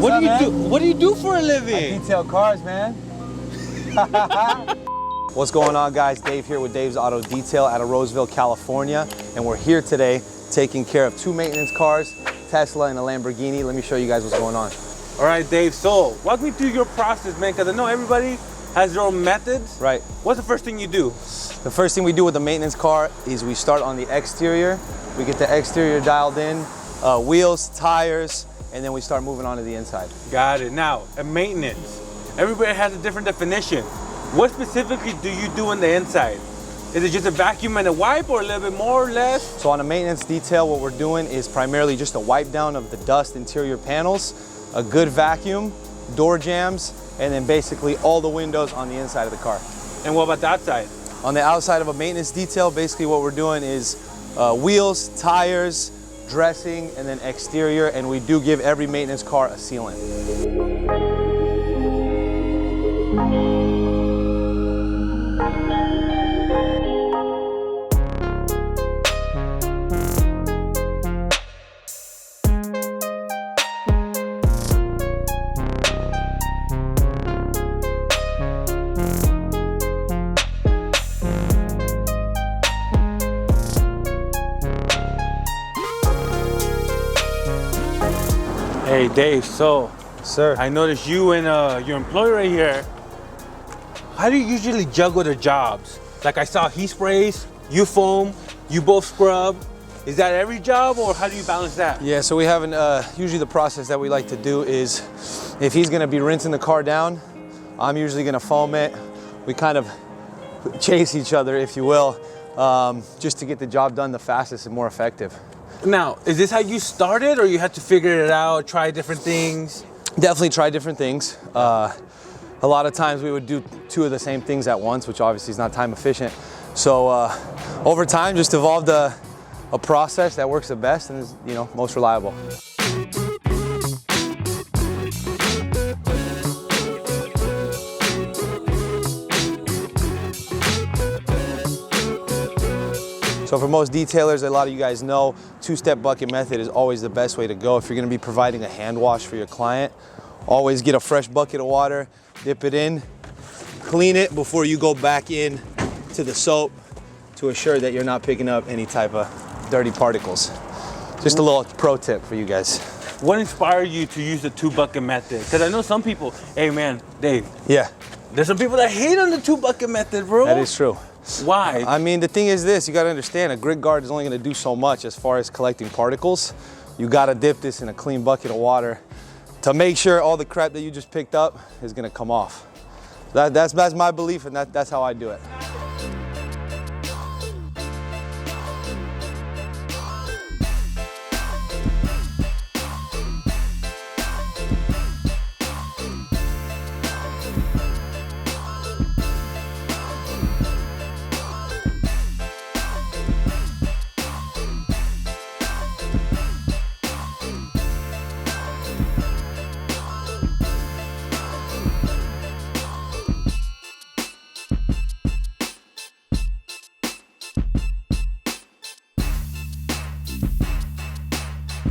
What do you do for a living? I detail cars, man. What's going on, guys? Dave here with Dave's Auto Detail out of Roseville, California. And we're here today taking care of two maintenance cars, Tesla and a Lamborghini. Let me show you guys what's going on. All right, Dave, so walk me through your process, man, because I know everybody has their own methods. Right. What's the first thing you do? The first thing we do with the maintenance car is we start on the exterior. We get the exterior dialed in, wheels, tires, and then we start moving on to the inside. Got it. Now, maintenance. Everybody has a different definition. What specifically do you do on the inside? Is it just a vacuum and a wipe, or a little bit more or less? So on a maintenance detail, what we're doing is primarily just a wipe down of the dust interior panels, a good vacuum, door jambs, and then basically all the windows on the inside of the car. And what about the outside? On the outside of a maintenance detail, basically what we're doing is wheels, tires, dressing, and then exterior, and we do give every maintenance car a sealant. Hey, Dave, so Sir. I noticed you and your employer right here. How do you usually juggle the jobs? Like I saw he sprays, you foam, you both scrub. Is that every job, or how do you balance that? Yeah, so we have usually the process that we like to do is if he's gonna be rinsing the car down, I'm usually gonna foam it. We kind of chase each other, if you will, just to get the job done the fastest and more effective. Now, is this how you started, or you had to figure it out, try different things? Definitely try different things. A lot of times we would do two of the same things at once, which obviously is not time efficient. So over time, just evolved a process that works the best and is, you know, most reliable. So for most detailers, a lot of you guys know, two-step bucket method is always the best way to go. If you're gonna be providing a hand wash for your client, always get a fresh bucket of water, dip it in, clean it before you go back in to the soap to assure that you're not picking up any type of dirty particles. Just a little pro tip for you guys. What inspired you to use the two bucket method? Because I know some people, hey man, Dave. Yeah. There's some people that hate on the two bucket method, bro. That is true. Why? I mean, the thing is this, you gotta understand, a grit guard is only gonna do so much as far as collecting particles. You gotta dip this in a clean bucket of water to make sure all the crap that you just picked up is gonna come off. That's my belief, and that's how I do it.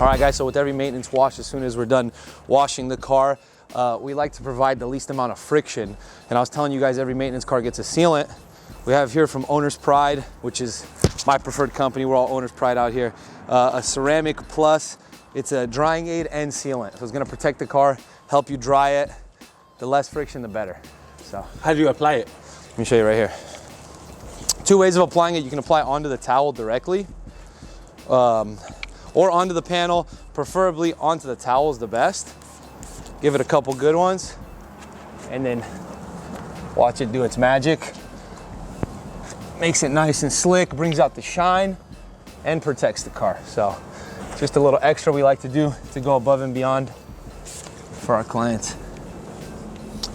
All right, guys, so with every maintenance wash, as soon as we're done washing the car, we like to provide the least amount of friction. And I was telling you guys, every maintenance car gets a sealant. We have here from Owner's Pride, which is my preferred company. We're all Owner's Pride out here. A Ceramic Plus. It's a drying aid and sealant. So it's gonna protect the car, help you dry it. The less friction, the better. So How do you apply it? let me show you right here. Two ways of applying it. You can apply it onto the towel directly, or onto the panel, preferably onto the towel is the best. Give it a couple good ones, and then watch it do its magic. Makes it nice and slick, brings out the shine, and protects the car. So just a little extra we like to do to go above and beyond for our clients.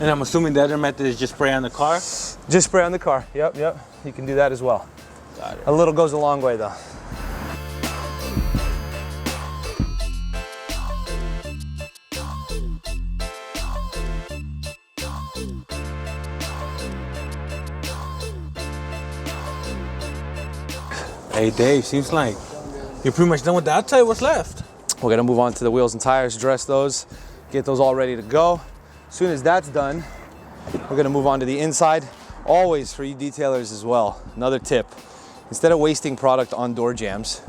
And I'm assuming the other method is just spray on the car? Just spray on the car, yep. You can do that as well. Got it. A little goes a long way though. Hey Dave, seems like you're pretty much done with the outside. What's left? We're gonna move on to the wheels and tires, dress those, get those all ready to go. As soon as that's done, we're gonna move on to the inside. Always for you detailers as well, another tip, instead of wasting product on door jambs,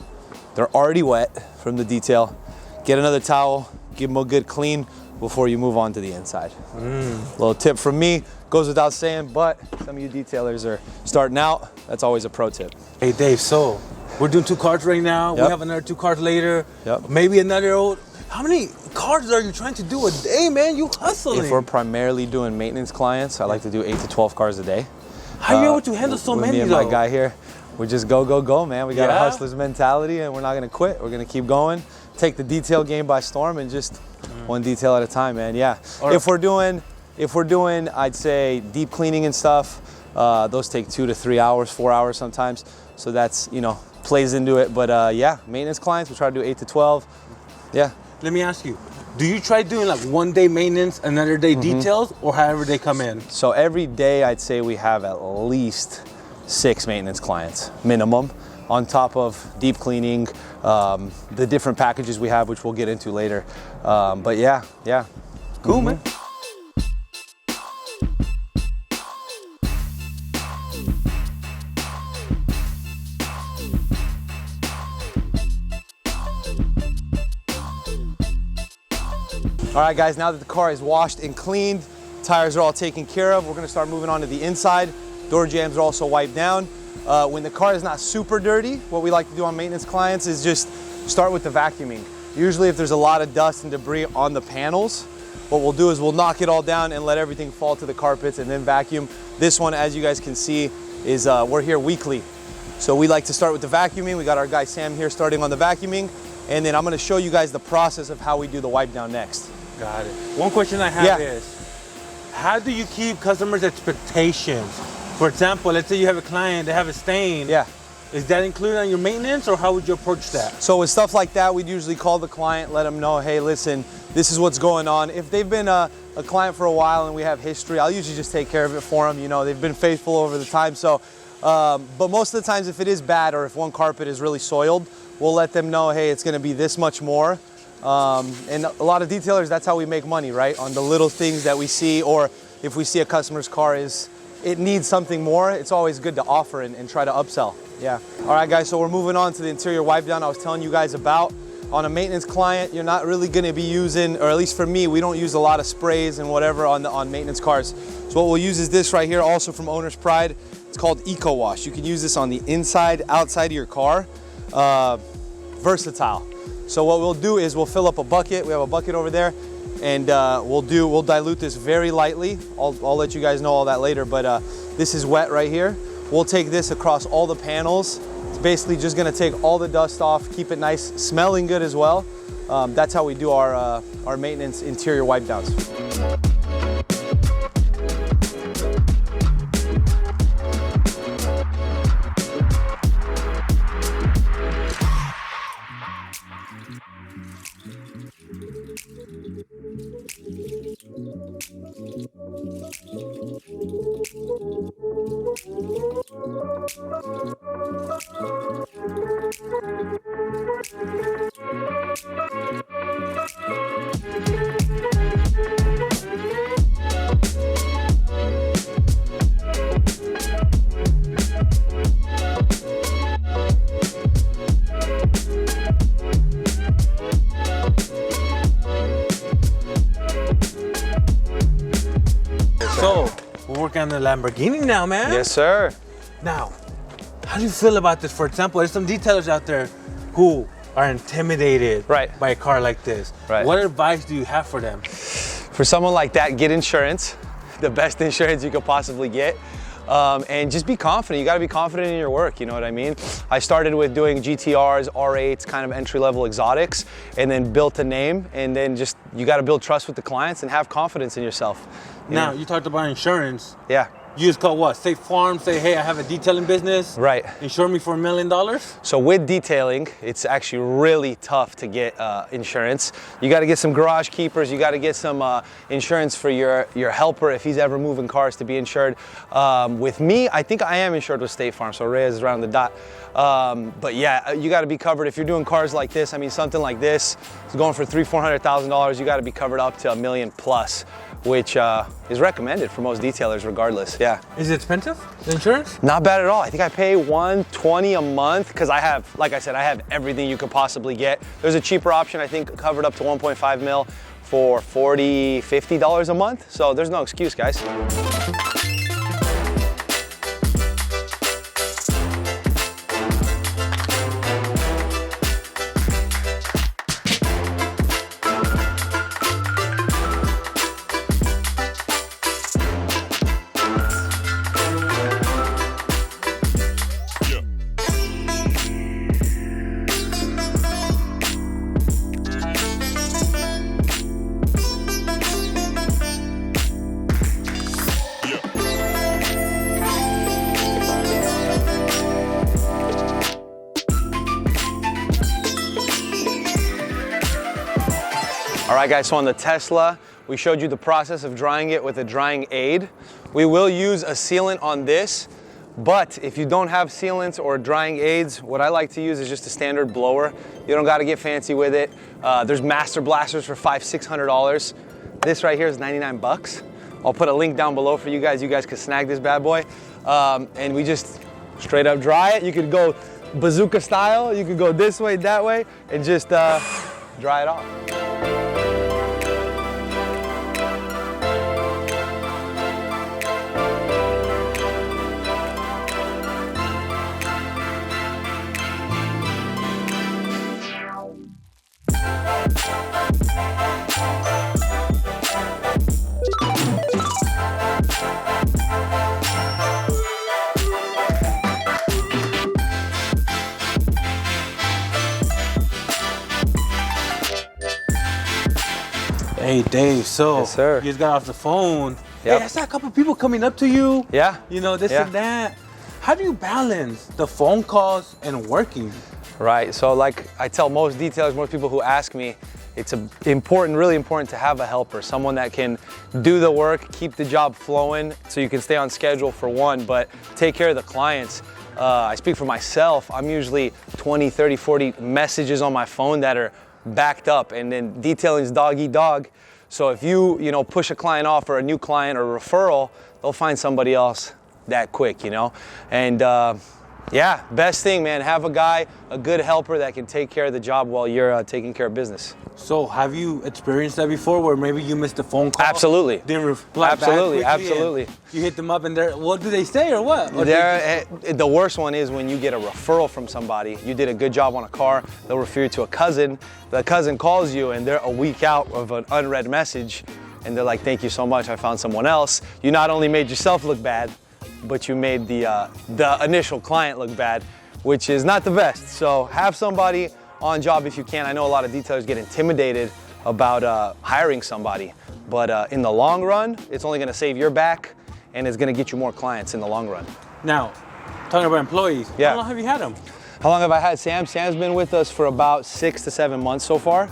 they're already wet from the detail, get another towel, give them a good clean before you move on to the inside. Little tip from me, goes without saying, but some of you detailers are starting out, that's always a pro tip. Hey Dave, so we're doing 2 cars right now. Yep. We have another 2 cars later. Yep. Maybe another old. How many cars are you trying to do a day, man? You hustling. If we're primarily doing maintenance clients, I like to do 8 to 12 cars a day. How are you able to handle so many Me and though? my guy here, we just go, man. We got a Yeah? hustler's mentality and we're not gonna quit. We're gonna keep going, take the detail game by storm and just one detail at a time, man, yeah. Right. If we're doing, I'd say deep cleaning and stuff, those take 2 to 3 hours, 4 hours sometimes. So that's, you know, plays into it. But yeah, maintenance clients, we try to do 8 to 12, yeah. Let me ask you, do you try doing like 1 day maintenance, another day details, or however they come in? So every day, I'd say we have at least 6 maintenance clients, minimum, on top of deep cleaning, the different packages we have, which we'll get into later. But yeah. Cool, man. All right, guys, now that the car is washed and cleaned, tires are all taken care of, we're gonna start moving on to the inside. Door jambs are also wiped down. When the car is not super dirty, what we like to do on maintenance clients is just start with the vacuuming. Usually if there's a lot of dust and debris on the panels, what we'll do is we'll knock it all down and let everything fall to the carpets and then vacuum. This one, as you guys can see, is we're here weekly. So we like to start with the vacuuming. We got our guy Sam here starting on the vacuuming, and then I'm gonna show you guys the process of how we do the wipe down next. Got it. One question I have Yeah. is, how do you keep customers' expectations? For example, let's say you have a client, they have a stain. Yeah. Is that included on your maintenance, or how would you approach that? So with stuff like that, we'd usually call the client, let them know, hey, listen, this is what's going on. If they've been a client for a while and we have history, I'll usually just take care of it for them. You know, they've been faithful over the time. So, but most of the times if it is bad or if one carpet is really soiled, we'll let them know, hey, it's gonna be this much more. And a lot of detailers, that's how we make money, right? On the little things that we see, or if we see a customer's car it needs something more, it's always good to offer and try to upsell. Yeah. All right, guys, so we're moving on to the interior wipe down I was telling you guys about. On a maintenance client, you're not really gonna be using, or at least for me, we don't use a lot of sprays and whatever on maintenance cars. So what we'll use is this right here, also from Owner's Pride. It's called Eco Wash. You can use this on the inside, outside of your car. Versatile. So what we'll do is we'll fill up a bucket. We have a bucket over there, and we'll dilute this very lightly. I'll let you guys know all that later, but this is wet right here. We'll take this across all the panels. It's basically just gonna take all the dust off, keep it nice, smelling good as well. That's how we do our maintenance interior wipe downs. So, we're working on the Lamborghini now, man. Yes, sir. Now, how do you feel about this? For example, there's some detailers out there who are intimidated Right. by a car like this. Right. What advice do you have for them? For someone like that, get insurance, the best insurance you could possibly get. And just be confident. You gotta be confident in your work, you know what I mean? I started with doing GTRs, R8s, kind of entry-level exotics, and then built a name, and then you gotta build trust with the clients and have confidence in yourself. Now, you talked about insurance. Yeah. You just call what? State Farm, say, hey, I have a detailing business. Right. Insure me for $1 million? So with detailing, it's actually really tough to get insurance. You got to get some garage keepers. You got to get some insurance for your helper if he's ever moving cars to be insured. With me, I think I am insured with State Farm, so Reyes is around the dot. But yeah, you got to be covered if you're doing cars like this. I mean, something like this is going for $300,000-$400,000. You got to be covered up to $1 million plus, which is recommended for most detailers regardless. Yeah. Is it expensive, the insurance? Not bad at all. I think I pay $120 a month because I have, like I said, I have everything you could possibly get. There's a cheaper option, I think covered up to 1.5 mil for $40, $50 a month. So there's no excuse, guys. All right, guys, so on the Tesla, we showed you the process of drying it with a drying aid. We will use a sealant on this, but if you don't have sealants or drying aids, what I like to use is just a standard blower. You don't gotta get fancy with it. There's master blasters for $500-$600. This right here is 99 bucks. I'll put a link down below for you guys. You guys can snag this bad boy. And we just straight up dry it. You could go bazooka style. You could go this way, that way, and just dry it off. Hey Dave, so yes, sir. You just got off the phone. Yep. Hey, I saw a couple people coming up to you. Yeah. You know, this Yeah. and that. How do you balance the phone calls and working? Right, so like I tell most detailers, most people who ask me, it's important, really important to have a helper, someone that can do the work, keep the job flowing so you can stay on schedule for one, but take care of the clients. I speak for myself, I'm usually 20, 30, 40 messages on my phone that are backed up, and then detailing is dog eat dog. So if you push a client off or a new client or a referral, they'll find somebody else that quick, And yeah, best thing, man, have a guy, a good helper that can take care of the job while you're taking care of business. So have you experienced that before where maybe you missed a phone call? Absolutely. Didn't reply Absolutely, back quickly, absolutely. You hit them up and what do they say or what? Or The worst one is when you get a referral from somebody. You did a good job on a car, they'll refer you to a cousin. The cousin calls you and they're a week out of an unread message and they're like, thank you so much, I found someone else. You not only made yourself look bad, but you made the initial client look bad, which is not the best. So have somebody on job if you can. I know a lot of detailers get intimidated about hiring somebody, but in the long run, it's only gonna save your back and it's gonna get you more clients in the long run. Now, talking about employees, yeah. How long have you had them? How long have I had Sam? Sam's been with us for about 6 to 7 months so far,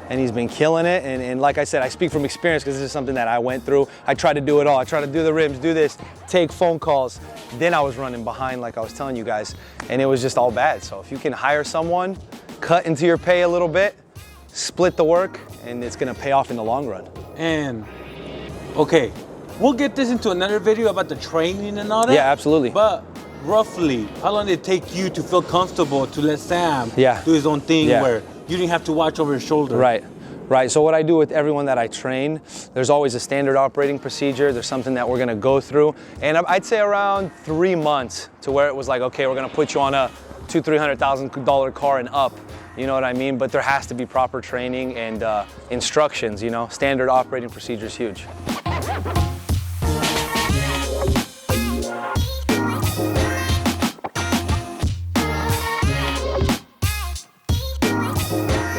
and he's been killing it. And like I said, I speak from experience because this is something that I went through. I tried to do it all. I tried to do the rims, do this, take phone calls. Then I was running behind like I was telling you guys, and it was just all bad. So if you can hire someone, cut into your pay a little bit, split the work, and it's gonna pay off in the long run. And, okay, we'll get this into another video about the training and all that. Yeah, absolutely. But roughly, how long did it take you to feel comfortable to let Sam do his own thing where you didn't have to watch over his shoulder? Right, so what I do with everyone that I train, there's always a standard operating procedure. There's something that we're gonna go through. And I'd say around 3 months to where it was like, okay, we're gonna put you on a $200,000-$300,000 car and up. You know what I mean? But there has to be proper training and instructions, Standard operating procedure is huge.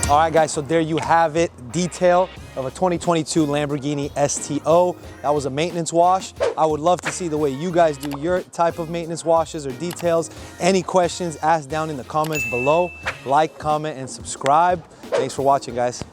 All right, guys, so there you have it. Detail of a 2022 Lamborghini STO. That was a maintenance wash. I would love to see the way you guys do your type of maintenance washes or details. Any questions, ask down in the comments below. Like, comment, and subscribe. Thanks for watching, guys.